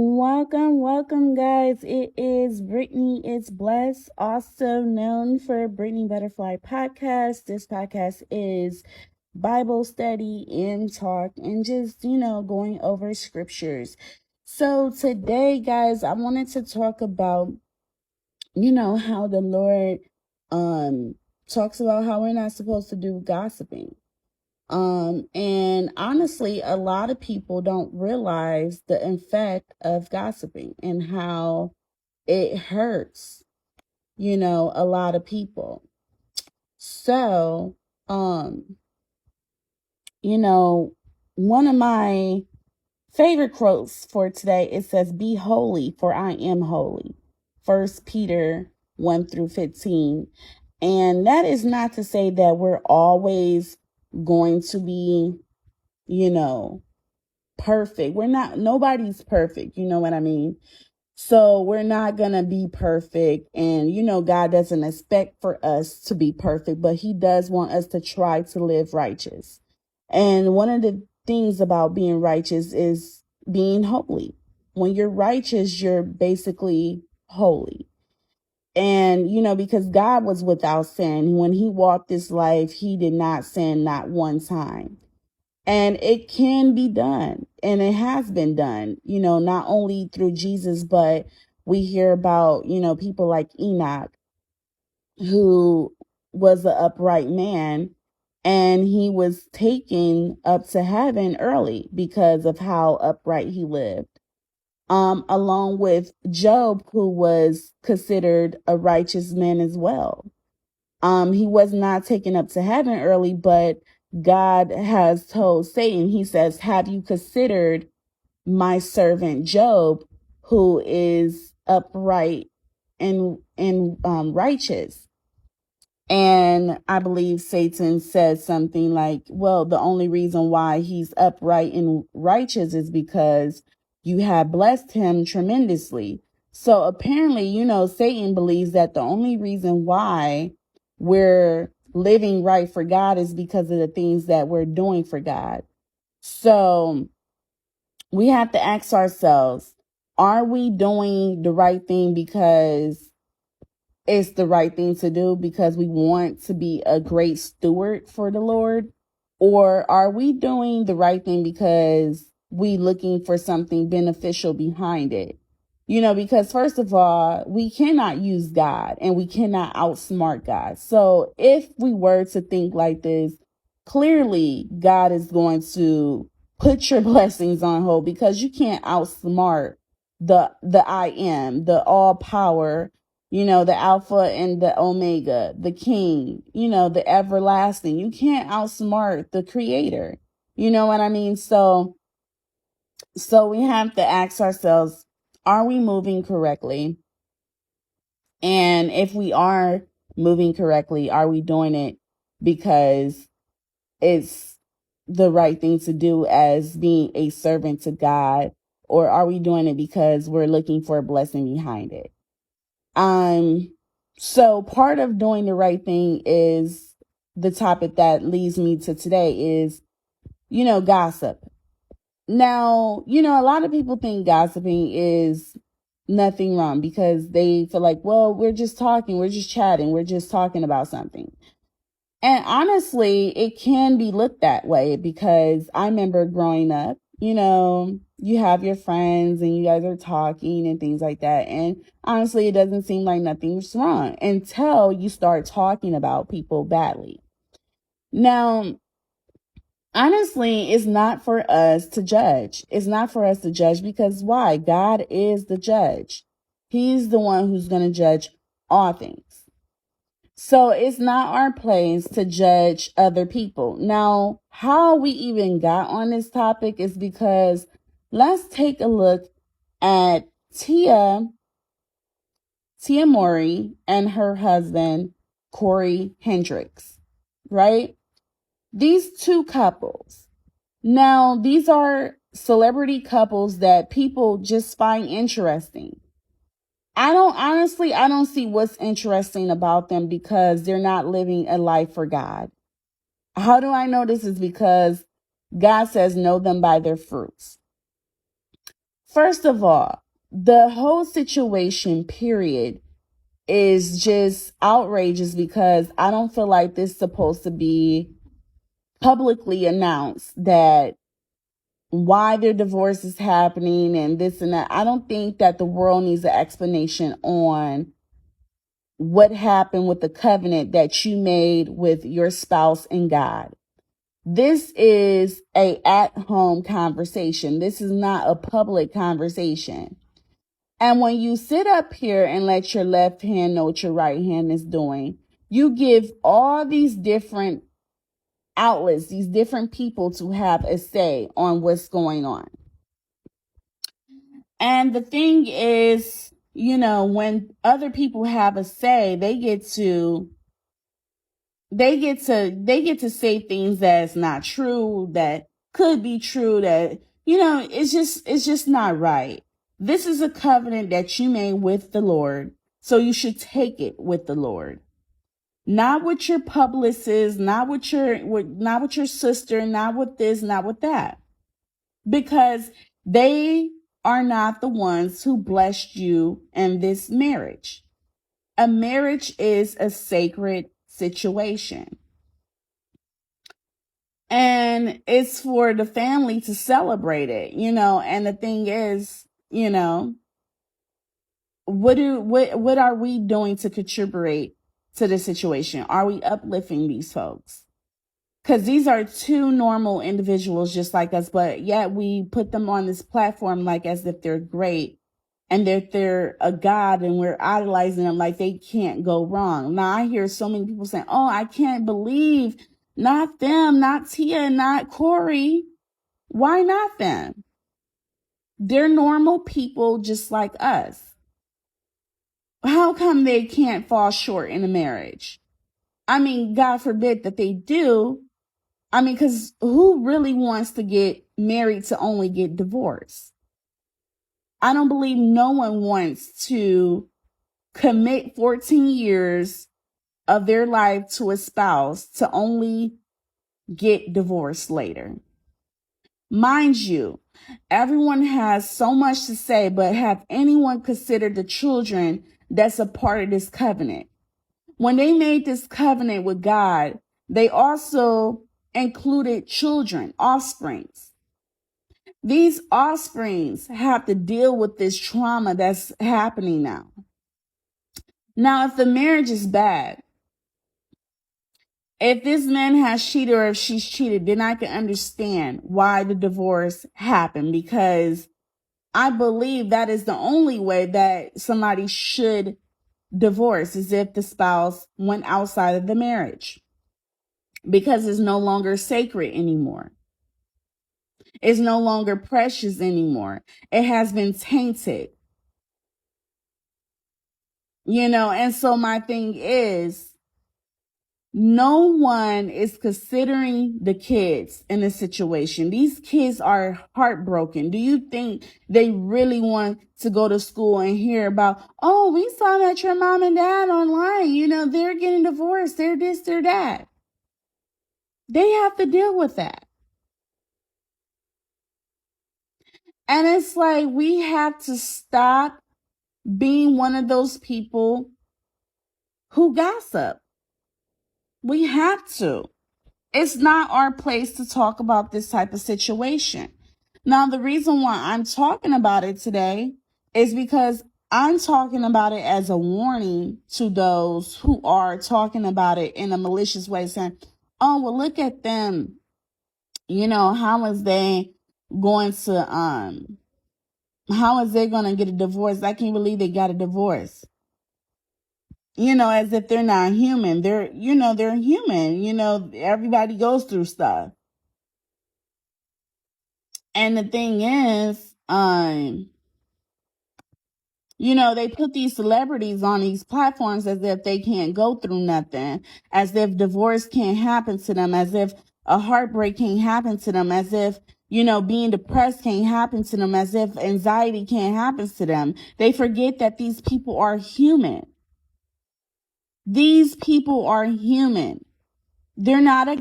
Welcome, guys. It is Brittany It's Blessed, also known for Brittany Butterfly Podcast. This podcast is Bible study and talk and just, going over scriptures. So today, guys, I wanted to talk about, how the Lord talks about how we're not supposed to do gossiping. And honestly, a lot of people don't realize the effect of gossiping and how it hurts, a lot of people. So, um, one of my favorite quotes for today, it says, "Be holy, for I am holy." First Peter 1-15. And that is not to say that we're always going to be, you know, perfect. Nobody's perfect. You know what I mean? So we're not going to be perfect. And, God doesn't expect for us to be perfect, but he does want us to try to live righteous. And one of the things about being righteous is being holy. When you're righteous, you're basically holy. And, because God was without sin, when he walked this life, he did not sin, not one time. And it can be done. And it has been done, not only through Jesus, but we hear about, people like Enoch, who was an upright man, and he was taken up to heaven early because of how upright he lived. Along with Job, who was considered a righteous man as well. He was not taken up to heaven early, but God has told Satan, he says, "Have you considered my servant Job, who is upright and righteous?" And I believe Satan said something like, "Well, the only reason why he's upright and righteous is because you have blessed him tremendously." So apparently, Satan believes that the only reason why we're living right for God is because of the things that we're doing for God. So we have to ask ourselves, are we doing the right thing because it's the right thing to do, because we want to be a great steward for the Lord? Or are we doing the right thing because we looking for something beneficial behind it? Because first of all, we cannot use God and we cannot outsmart God. So if we were to think like this, clearly God is going to put your blessings on hold, because you can't outsmart the I am, the all power, the Alpha and the Omega, the King, the everlasting. You can't outsmart the Creator. You know what I mean? So we have to ask ourselves, are we moving correctly? And if we are moving correctly, are we doing it because it's the right thing to do as being a servant to God? Or are we doing it because we're looking for a blessing behind it? So part of doing the right thing is the topic that leads me to today is, gossip. Now, a lot of people think gossiping is nothing wrong because they feel like, well, we're just talking, we're just chatting, we're just talking about something. And honestly, it can be looked that way, because I remember growing up, you have your friends and you guys are talking and things like that. And honestly, it doesn't seem like nothing's wrong until you start talking about people badly. Now, honestly, it's not for us to judge. It's not for us to judge, because why? God is the judge. He's the one who's going to judge all things. So it's not our place to judge other people. Now, how we even got on this topic is because let's take a look at Tia Mowry and her husband, Corey Hendricks, right? These two couples. Now, these are celebrity couples that people just find interesting. I don't see what's interesting about them, because they're not living a life for God. How do I know this? Is because God says, know them by their fruits. First of all, the whole situation, period, is just outrageous because I don't feel like this is supposed to be publicly announced that why their divorce is happening and this and that. I don't think that the world needs an explanation on what happened with the covenant that you made with your spouse and God. This is a at-home conversation. This is not a public conversation. And when you sit up here and let your left hand know what your right hand is doing, you give all these different outlets, these different people to have a say on what's going on. And the thing is, when other people have a say, they get to say things that's not true, that could be true, that, it's just not right. This is a covenant that you made with the Lord, so you should take it with the Lord. Not with your publicist, not with your sister, not with this, not with that. Because they are not the ones who blessed you in this marriage. A marriage is a sacred situation. And it's for the family to celebrate it, and the thing is, what are we doing to contribute to the situation? Are we uplifting these folks? Because these are two normal individuals just like us, but yet we put them on this platform like as if they're great and that they're a god and we're idolizing them like they can't go wrong. Now I hear so many people saying, oh, I can't believe not them, not Tia, not Corey. Why not them? They're normal people just like us. How come they can't fall short in a marriage? I mean, God forbid that they do. I mean, because who really wants to get married to only get divorced? I don't believe no one wants to commit 14 years of their life to a spouse to only get divorced later. Mind you, everyone has so much to say, but have anyone considered the children that's a part of this covenant? When they made this covenant with God, they also included children, offsprings. These offsprings have to deal with this trauma that's happening now. Now, if the marriage is bad, if this man has cheated or if she's cheated, then I can understand why the divorce happened, because I believe that is the only way that somebody should divorce, is if the spouse went outside of the marriage, because it's no longer sacred anymore. It's no longer precious anymore. It has been tainted. And so my thing is, no one is considering the kids in this situation. These kids are heartbroken. Do you think they really want to go to school and hear about, oh, we saw that your mom and dad online, they're getting divorced, they're this, they're that? They have to deal with that. And it's like, we have to stop being one of those people who gossip. We have to. It's not our place to talk about this type of situation. Now, the reason why I'm talking about it today is because I'm talking about it as a warning to those who are talking about it in a malicious way, saying, oh, well, look at them. How is they going to get a divorce? I can't believe they got a divorce. As if they're not human. They're human. Everybody goes through stuff. And the thing is, they put these celebrities on these platforms as if they can't go through nothing, as if divorce can't happen to them, as if a heartbreak can't happen to them, as if, being depressed can't happen to them, as if anxiety can't happen to them. They forget that these people are human. These people are human. They're not a